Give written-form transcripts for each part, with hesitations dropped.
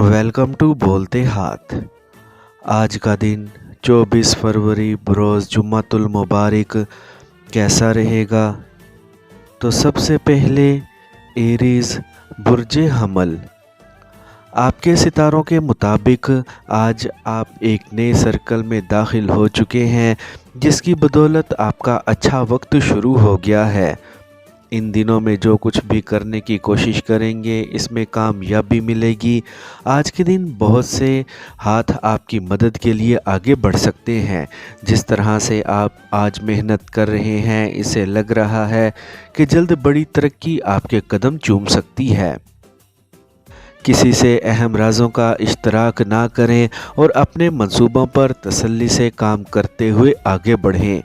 Welcome to बोलते हाथ। आज का दिन 24 फरवरी बरोज़ जुम्मतुल मुबारक कैसा रहेगा? तो सबसे पहले एरीज़ बुर्ज हमल। आपके सितारों के मुताबिक आज आप एक नए सर्कल में दाखिल हो चुके हैं, जिसकी बदौलत आपका अच्छा वक्त शुरू हो गया है। इन दिनों में जो कुछ भी करने की कोशिश करेंगे इसमें कामयाबी मिलेगी। आज के दिन बहुत से हाथ आपकी मदद के लिए आगे बढ़ सकते हैं। जिस तरह से आप आज मेहनत कर रहे हैं, इसे लग रहा है कि जल्द बड़ी तरक्की आपके कदम चूम सकती है। किसी से अहम राज़ों का इश्तराक ना करें और अपने मंसूबों पर तसल्ली से काम करते हुए आगे बढ़ें।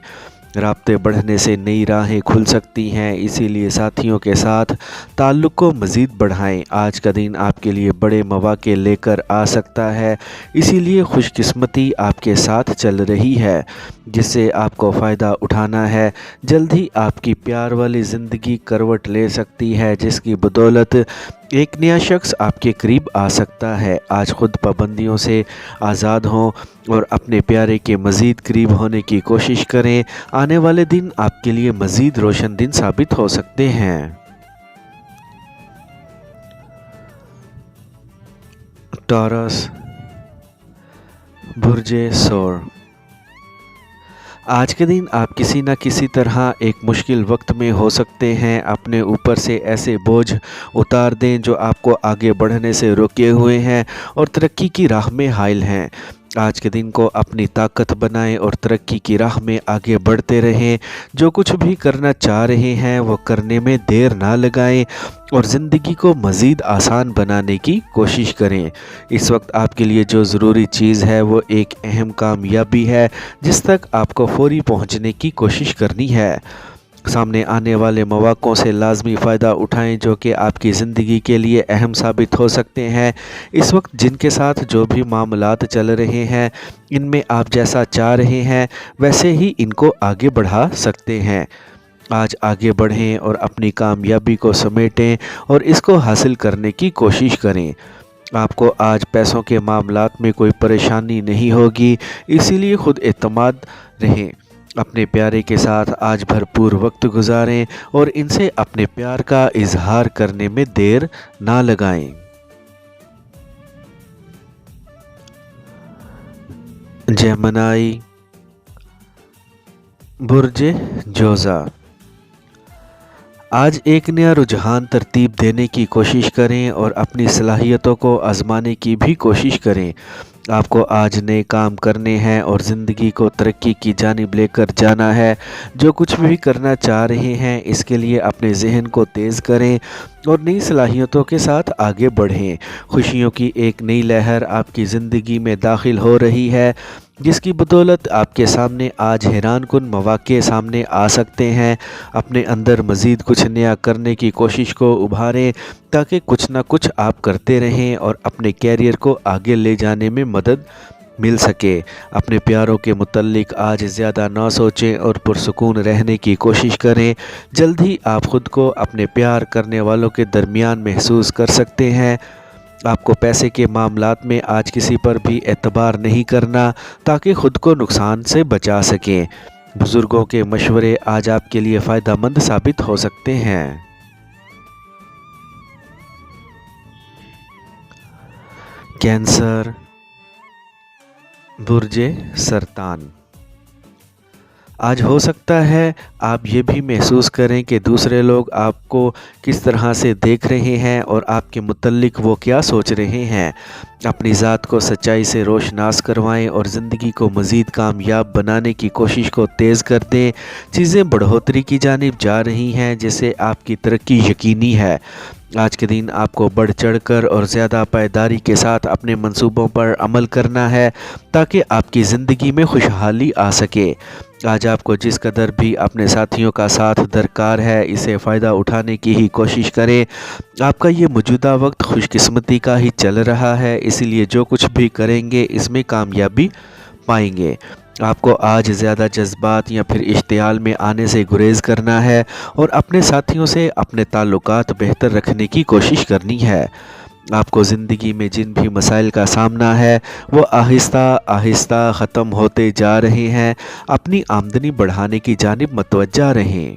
राब्ते बढ़ने से नई राहें खुल सकती हैं, इसीलिए साथियों के साथ ताल्लुक़ को मज़ीद बढ़ाएं। आज का दिन आपके लिए बड़े मौक़े लेकर आ सकता है, इसीलिए खुशकिस्मती आपके साथ चल रही है, जिससे आपको फ़ायदा उठाना है। जल्द ही आपकी प्यार वाली ज़िंदगी करवट ले सकती है, जिसकी बदौलत एक नया शख्स आपके करीब आ सकता है। आज ख़ुद पाबंदियों से आज़ाद हों और अपने प्यारे के मज़ीद करीब होने की कोशिश करें। आने वाले दिन आपके लिए मज़ीद रोशन दिन साबित हो सकते हैं। टॉरस बुर्ज सौर। आज के दिन आप किसी न किसी तरह एक मुश्किल वक्त में हो सकते हैं। अपने ऊपर से ऐसे बोझ उतार दें जो आपको आगे बढ़ने से रोके हुए हैं और तरक्की की राह में हाइल हैं। आज के दिन को अपनी ताकत बनाएं और तरक्की की राह में आगे बढ़ते रहें। जो कुछ भी करना चाह रहे हैं वो करने में देर ना लगाएं और ज़िंदगी को मज़ीद आसान बनाने की कोशिश करें। इस वक्त आपके लिए जो ज़रूरी चीज़ है वो एक अहम कामयाबी है, जिस तक आपको फौरी पहुंचने की कोशिश करनी है। सामने आने वाले मौक़ों से लाजमी फ़ायदा उठाएं, जो कि आपकी ज़िंदगी के लिए अहम साबित हो सकते हैं। इस वक्त जिनके साथ जो भी मामलात चल रहे हैं, इनमें आप जैसा चाह रहे हैं वैसे ही इनको आगे बढ़ा सकते हैं। आज आगे बढ़ें और अपनी कामयाबी को समेटें और इसको हासिल करने की कोशिश करें। आपको आज पैसों के मामलात में कोई परेशानी नहीं होगी, इसीलिए खुद एतमाद रहें। अपने प्यारे के साथ आज भरपूर वक्त गुजारें और इनसे अपने प्यार का इजहार करने में देर ना लगाएं। जेमिनी बुर्ज जोज़ा। आज एक नया रुझान तरतीब देने की कोशिश करें और अपनी सलाहियतों को आजमाने की भी कोशिश करें। आपको आज नए काम करने हैं और ज़िंदगी को तरक्की की जानिब लेकर जाना है। जो कुछ भी करना चाह रहे हैं इसके लिए अपने जहन को तेज़ करें और नई सलाहियतों के साथ आगे बढ़ें। खुशियों की एक नई लहर आपकी ज़िंदगी में दाखिल हो रही है, जिसकी बदौलत आपके सामने आज हैरान कुन मौक़े सामने आ सकते हैं। अपने अंदर मज़ीद कुछ नया करने की कोशिश को उभारें, ताकि कुछ ना कुछ आप करते रहें और अपने कैरियर को आगे ले जाने में मदद मिल सके। अपने प्यारों के मुतल्लिक आज ज़्यादा ना सोचें और पुरसुकून रहने की कोशिश करें। जल्द ही आप ख़ुद को अपने प्यार करने वालों के दरमियान महसूस कर सकते हैं। आपको पैसे के मामलात में आज किसी पर भी एतबार नहीं करना, ताकि ख़ुद को नुकसान से बचा सकें। बुज़ुर्गों के मशवरे आज आपके लिए फ़ायदेमंद साबित हो सकते हैं। कैंसर बुर्ज सरतान। आज हो सकता है आप ये भी महसूस करें कि दूसरे लोग आपको किस तरह से देख रहे हैं और आपके मुतल्लिक वो क्या सोच रहे हैं। अपनी ज़ात को सच्चाई से रोशनास करवाएं और ज़िंदगी को मज़ीद कामयाब बनाने की कोशिश को तेज़ कर दें। चीज़ें बढ़ोतरी की जानिब जा रही हैं, जिससे आपकी तरक्की यकीनी है। आज के दिन आपको बढ़ चढ़कर और ज़्यादा पायदारी के साथ अपने मंसूबों पर अमल करना है, ताकि आपकी ज़िंदगी में खुशहाली आ सके। आज आपको जिस कदर भी अपने साथियों का साथ दरकार है, इसे फ़ायदा उठाने की ही कोशिश करें। आपका ये मौजूदा वक्त खुशकिस्मती का ही चल रहा है, इसीलिए जो कुछ भी करेंगे इसमें कामयाबी पाएंगे। आपको आज ज़्यादा जज्बात या फिर इश्तियाल में आने से गुरेज़ करना है और अपने साथियों से अपने ताल्लुकात बेहतर रखने की कोशिश करनी है। آپ کو زندگی میں جن بھی مسائل کا سامنا ہے وہ آہستہ آہستہ ختم ہوتے جا رہے ہیں۔ اپنی آمدنی بڑھانے کی جانب متوجہ رہیں۔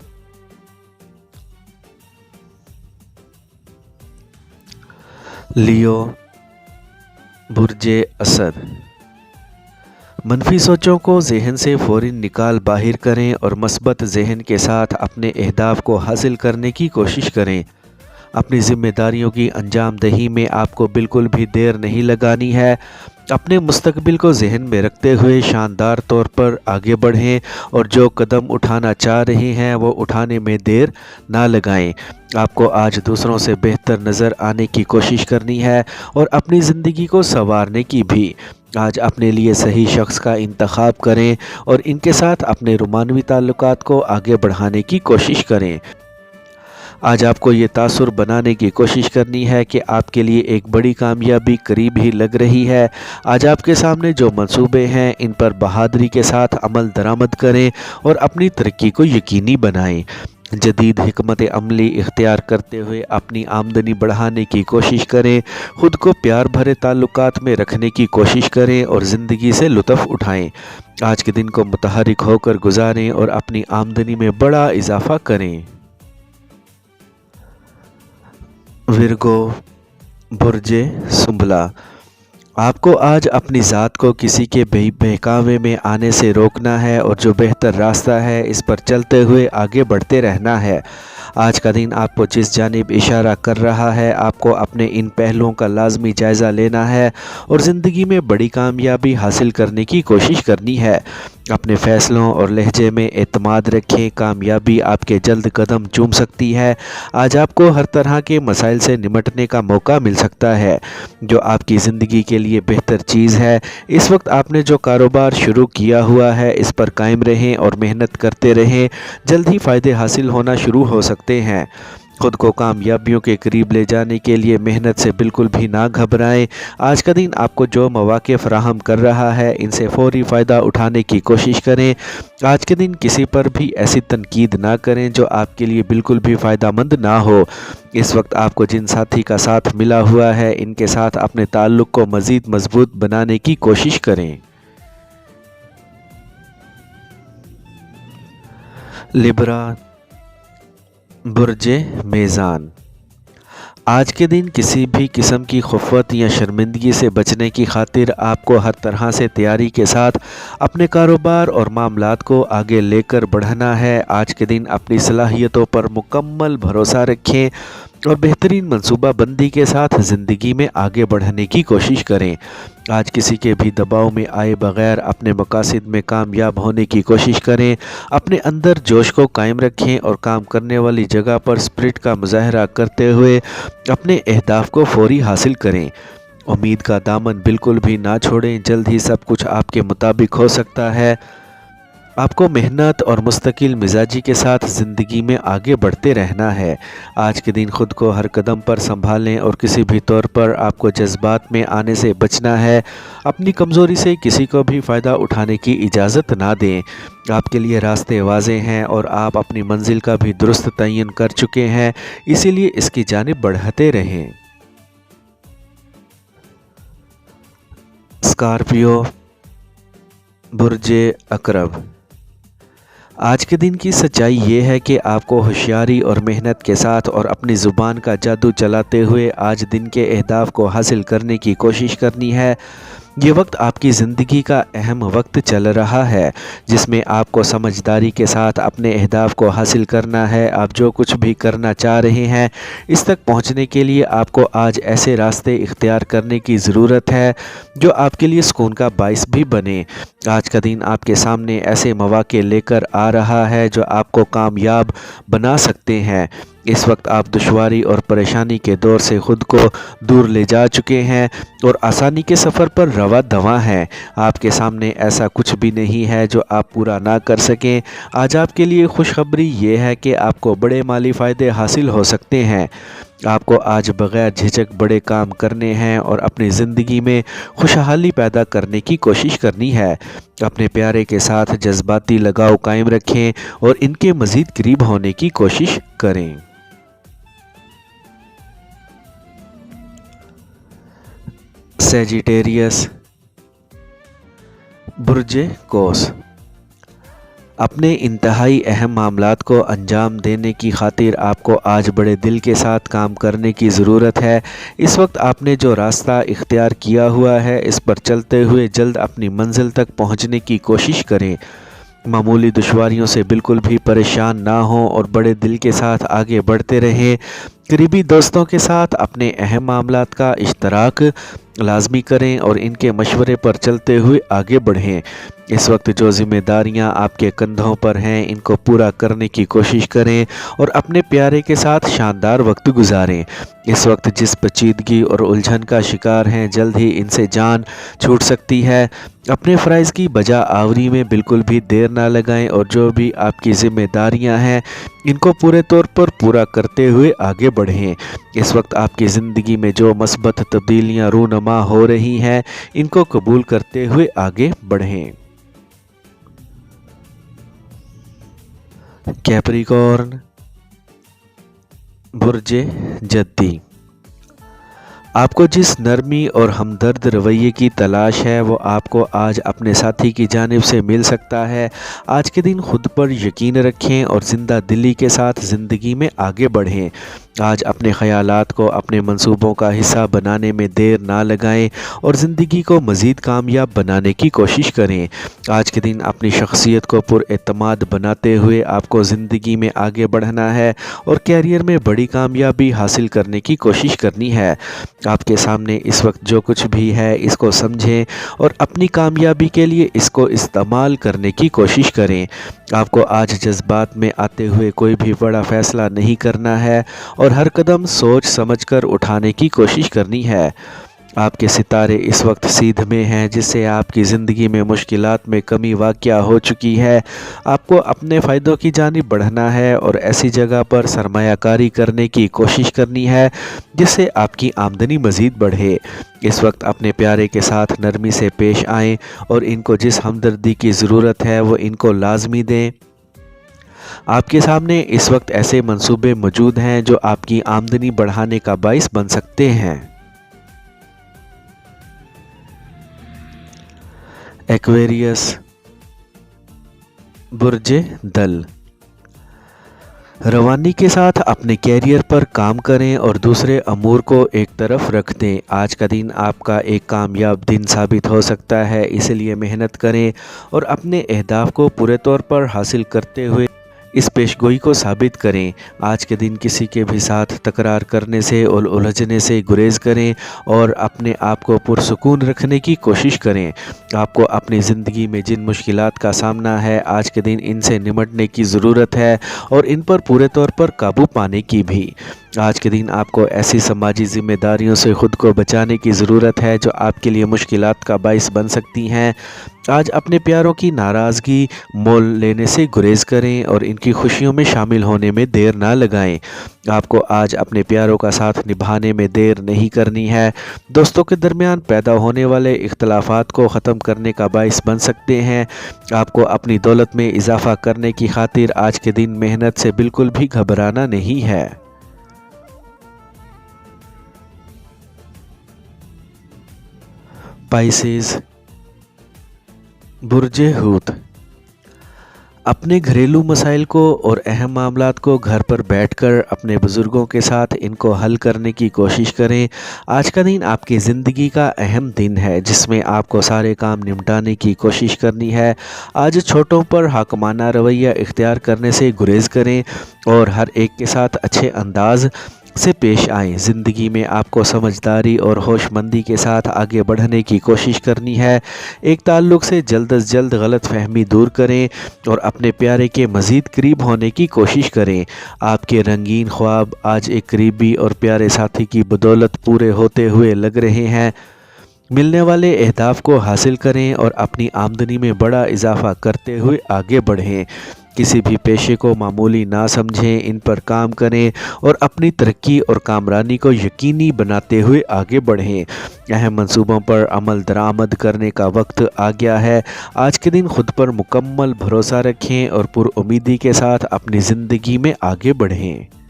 لیو، برج اسد۔ منفی سوچوں کو ذہن سے فوراً نکال باہر کریں اور مثبت ذہن کے ساتھ اپنے اہداف کو حاصل کرنے کی کوشش کریں۔ اپنی ذمہ داریوں کی انجام دہی میں آپ کو بالکل بھی دیر نہیں لگانی ہے۔ اپنے مستقبل کو ذہن میں رکھتے ہوئے شاندار طور پر آگے بڑھیں اور جو قدم اٹھانا چاہ رہے ہیں وہ اٹھانے میں دیر نہ لگائیں۔ آپ کو آج دوسروں سے بہتر نظر آنے کی کوشش کرنی ہے اور اپنی زندگی کو سنوارنے کی بھی۔ آج اپنے لیے صحیح شخص کا انتخاب کریں اور ان کے ساتھ اپنے رومانوی تعلقات کو آگے بڑھانے کی کوشش کریں۔ آج آپ کو یہ تاثر بنانے کی کوشش کرنی ہے کہ آپ کے لیے ایک بڑی کامیابی قریب ہی لگ رہی ہے۔ آج آپ کے سامنے جو منصوبے ہیں ان پر بہادری کے ساتھ عمل درآمد کریں اور اپنی ترقی کو یقینی بنائیں۔ جدید حکمت عملی اختیار کرتے ہوئے اپنی آمدنی بڑھانے کی کوشش کریں، خود کو پیار بھرے تعلقات میں رکھنے کی کوشش کریں اور زندگی سے لطف اٹھائیں۔ آج کے دن کو متحرک ہو کر گزاریں اور اپنی آمدنی میں بڑا اضافہ کریں۔ ورگو، برج سنبلا۔ آپ کو آج اپنی ذات کو کسی کے بہکاوے میں آنے سے روکنا ہے اور جو بہتر راستہ ہے اس پر چلتے ہوئے آگے بڑھتے رہنا ہے۔ آج کا دن آپ کو جس جانب اشارہ کر رہا ہے آپ کو اپنے ان پہلوؤں کا لازمی جائزہ لینا ہے اور زندگی میں بڑی کامیابی حاصل کرنے کی کوشش کرنی ہے۔ اپنے فیصلوں اور لہجے میں اعتماد رکھیں، کامیابی آپ کے جلد قدم چوم سکتی ہے۔ آج آپ کو ہر طرح کے مسائل سے نمٹنے کا موقع مل سکتا ہے جو آپ کی زندگی کے لیے بہتر چیز ہے۔ اس وقت آپ نے جو کاروبار شروع کیا ہوا ہے اس پر قائم رہیں اور محنت کرتے رہیں، جلد ہی فائدے حاصل ہونا شروع ہو سکتے ہیں۔ خود کو کامیابیوں کے قریب لے جانے کے لیے محنت سے بالکل بھی نہ گھبرائیں۔ آج کا دن آپ کو جو مواقع فراہم کر رہا ہے ان سے فوری فائدہ اٹھانے کی کوشش کریں۔ آج کے دن کسی پر بھی ایسی تنقید نہ کریں جو آپ کے لیے بالکل بھی فائدہ مند نہ ہو۔ اس وقت آپ کو جن ساتھی کا ساتھ ملا ہوا ہے ان کے ساتھ اپنے تعلق کو مزید مضبوط بنانے کی کوشش کریں۔ لبرا، برج میزان۔ آج کے دن کسی بھی قسم کی خفت یا شرمندگی سے بچنے کی خاطر آپ کو ہر طرح سے تیاری کے ساتھ اپنے کاروبار اور معاملات کو آگے لے کر بڑھنا ہے۔ آج کے دن اپنی صلاحیتوں پر مکمل بھروسہ رکھیں اور بہترین منصوبہ بندی کے ساتھ زندگی میں آگے بڑھنے کی کوشش کریں۔ آج کسی کے بھی دباؤ میں آئے بغیر اپنے مقاصد میں کامیاب ہونے کی کوشش کریں۔ اپنے اندر جوش کو قائم رکھیں اور کام کرنے والی جگہ پر اسپرٹ کا مظاہرہ کرتے ہوئے اپنے اہداف کو فوری حاصل کریں۔ امید کا دامن بالکل بھی نہ چھوڑیں، جلد ہی سب کچھ آپ کے مطابق ہو سکتا ہے۔ آپ کو محنت اور مستقل مزاجی کے ساتھ زندگی میں آگے بڑھتے رہنا ہے۔ آج کے دن خود کو ہر قدم پر سنبھالیں اور کسی بھی طور پر آپ کو جذبات میں آنے سے بچنا ہے۔ اپنی کمزوری سے کسی کو بھی فائدہ اٹھانے کی اجازت نہ دیں۔ آپ کے لیے راستے واضح ہیں اور آپ اپنی منزل کا بھی درست تعین کر چکے ہیں، اسی لیے اس کی جانب بڑھتے رہیں۔ اسکارپیو، برج عقرب۔ آج کے دن کی سچائی یہ ہے کہ آپ کو ہوشیاری اور محنت کے ساتھ اور اپنی زبان کا جادو چلاتے ہوئے آج دن کے اہداف کو حاصل کرنے کی کوشش کرنی ہے۔ یہ وقت آپ کی زندگی کا اہم وقت چل رہا ہے جس میں آپ کو سمجھداری کے ساتھ اپنے اہداف کو حاصل کرنا ہے۔ آپ جو کچھ بھی کرنا چاہ رہے ہیں اس تک پہنچنے کے لیے آپ کو آج ایسے راستے اختیار کرنے کی ضرورت ہے جو آپ کے لیے سکون کا باعث بھی بنے۔ آج کا دن آپ کے سامنے ایسے مواقع لے کر آ رہا ہے جو آپ کو کامیاب بنا سکتے ہیں۔ اس وقت آپ دشواری اور پریشانی کے دور سے خود کو دور لے جا چکے ہیں اور آسانی کے سفر پر رواں دواں ہیں۔ آپ کے سامنے ایسا کچھ بھی نہیں ہے جو آپ پورا نہ کر سکیں۔ آج آپ کے لیے خوشخبری یہ ہے کہ آپ کو بڑے مالی فائدے حاصل ہو سکتے ہیں۔ آپ کو آج بغیر جھجک بڑے کام کرنے ہیں اور اپنی زندگی میں خوشحالی پیدا کرنے کی کوشش کرنی ہے۔ اپنے پیارے کے ساتھ جذباتی لگاؤ قائم رکھیں اور ان کے مزید قریب ہونے کی کوشش کریں۔ सैजिटेरियस, बुर्ज कौस। अपने इंतहाई अहम मामलात को अंजाम देने की खातिर आपको आज बड़े दिल के साथ काम करने की ज़रूरत है। इस वक्त आपने जो रास्ता इख्तियार किया हुआ है, इस पर चलते हुए जल्द अपनी मंजिल तक पहुंचने की कोशिश करें। मामूली दुश्वारियों से बिल्कुल भी परेशान ना हों और बड़े दिल के साथ आगे बढ़ते रहें। करीबी दोस्तों के साथ अपने अहम मामलात का इश्तराक लाजमी करें और इनके मशवरे पर चलते हुए आगे बढ़ें। इस वक्त जो ज़िम्मेदारियां आपके कंधों पर हैं, इनको पूरा करने की कोशिश करें और अपने प्यारे के साथ शानदार वक्त गुजारें। इस वक्त जिस पेचीदगी और उलझन का शिकार हैं, जल्द ही इनसे जान छूट सकती है। अपने फ़राइज़ की बजा आवरी में बिल्कुल भी देर ना लगाएं और जो भी आपकी ज़िम्मेदारियां हैं, इनको पूरे तौर पर पूरा करते हुए आगे बढ़ें। इस वक्त आपकी ज़िंदगी में जो मस्बत तब्दीलियां रूनुमा हो रही हैं, इनको कबूल करते हुए आगे बढ़ें। कैप्रिकॉर्न, बुर्ज जद्दी। आपको जिस नरमी और हमदर्द रवैये की तलाश है, वो आपको आज अपने साथी की जानिब से मिल सकता है। आज के दिन खुद पर यकीन रखें और ज़िंदा दिली के साथ ज़िंदगी में आगे बढ़ें। आज अपने ख़यालात को अपने मंसूबों का हिस्सा बनाने में देर ना लगाएं और ज़िंदगी को मज़ीद कामयाब बनाने की कोशिश करें। आज के दिन अपनी शख्सियत को पुरएतमाद बनाते हुए आपको ज़िंदगी में आगे बढ़ना है और कैरियर में बड़ी कामयाबी हासिल करने की कोशिश करनी है। आपके सामने इस वक्त जो कुछ भी है, इसको समझें और अपनी कामयाबी के लिए इसको इस्तेमाल करने की कोशिश करें। आपको आज जज्बात में आते हुए कोई भी बड़ा फ़ैसला नहीं करना है और हर कदम सोच समझकर उठाने की कोशिश करनी है। आपके सितारे इस वक्त सीध में हैं, जिससे आपकी ज़िंदगी में मुश्किलात में कमी वाक़या हो चुकी है। आपको अपने फ़ायदों की जानिब बढ़ना है और ऐसी जगह पर सरमायाकारी करने की कोशिश करनी है जिससे आपकी आमदनी मज़ीद बढ़े। इस वक्त अपने प्यारे के साथ नरमी से पेश आएँ और इनको जिस हमदर्दी की ज़रूरत है, वो इनको लाजमी दें। आपके सामने इस वक्त ऐसे मंसूबे मौजूद हैं जो आपकी आमदनी बढ़ाने का बाइस बन सकते हैं। एक्वेरियस, बुर्ज दल। रवानी के साथ अपने कैरियर पर काम करें और दूसरे अमूर को एक तरफ रख दें। आज का दिन आपका एक कामयाब दिन साबित हो सकता है, इसलिए मेहनत करें और अपने अहदाफ को पूरे तौर पर हासिल करते हुए इस पेशगोई को साबित करें। आज के दिन किसी के भी साथ तकरार करने से और उलझने से गुरेज करें और अपने आप को पुरसुकून रखने की कोशिश करें। आपको अपनी ज़िंदगी में जिन मुश्किलात का सामना है, आज के दिन इनसे निमटने की ज़रूरत है और इन पर पूरे तौर पर काबू पाने की भी। आज के दिन आपको ऐसी समाजी ज़िम्मेदारियों से ख़ुद को बचाने की ज़रूरत है जो आपके लिए मुश्किलात का बाइस बन सकती हैं। आज अपने प्यारों की नाराज़गी मोल लेने से गुरेज करें और इनकी खुशियों में शामिल होने में देर ना लगाएं। आपको आज अपने प्यारों का साथ निभाने में देर नहीं करनी है। दोस्तों के दरमियान पैदा होने वाले इख्तलाफात को ख़त्म करने का बाइस बन सकते हैं। आपको अपनी दौलत में इजाफ़ा करने की खातिर आज के दिन मेहनत से बिल्कुल भी घबराना नहीं है। पाइसेस, बुर्ज हूत। अपने घरेलू मसाइल को और अहम मामलात को घर पर बैठकर अपने बुज़ुर्गों के साथ इनको हल करने की कोशिश करें। आज का दिन आपकी ज़िंदगी का अहम दिन है जिसमें आपको सारे काम निपटाने की कोशिश करनी है। आज छोटों पर हाकमाना रवैया इख्तियार करने से गुरेज करें और हर एक के साथ अच्छे अंदाज से पेश आएँ। ज़िंदगी में आपको समझदारी और होशमंदी के साथ आगे बढ़ने की कोशिश करनी है। एक ताल्लुक़ से जल्द अज जल्द गलत फहमी दूर करें और अपने प्यारे के मज़ीद करीब होने की कोशिश करें। आपके रंगीन ख्वाब आज एक करीबी और प्यारे साथी की बदौलत पूरे होते हुए लग रहे हैं। मिलने वाले अहदाफ को हासिल करें और अपनी आमदनी में बड़ा इजाफ़ा करते हुए आगे बढ़ें। किसी भी पेशे को मामूली ना समझें, इन पर काम करें और अपनी तरक्की और कामरानी को यकीनी बनाते हुए आगे बढ़ें। अहम मंसूबों पर अमल दरामद करने का वक्त आ गया है। आज के दिन खुद पर मुकम्मल भरोसा रखें और पुरउम्मीदी के साथ अपनी ज़िंदगी में आगे बढ़ें।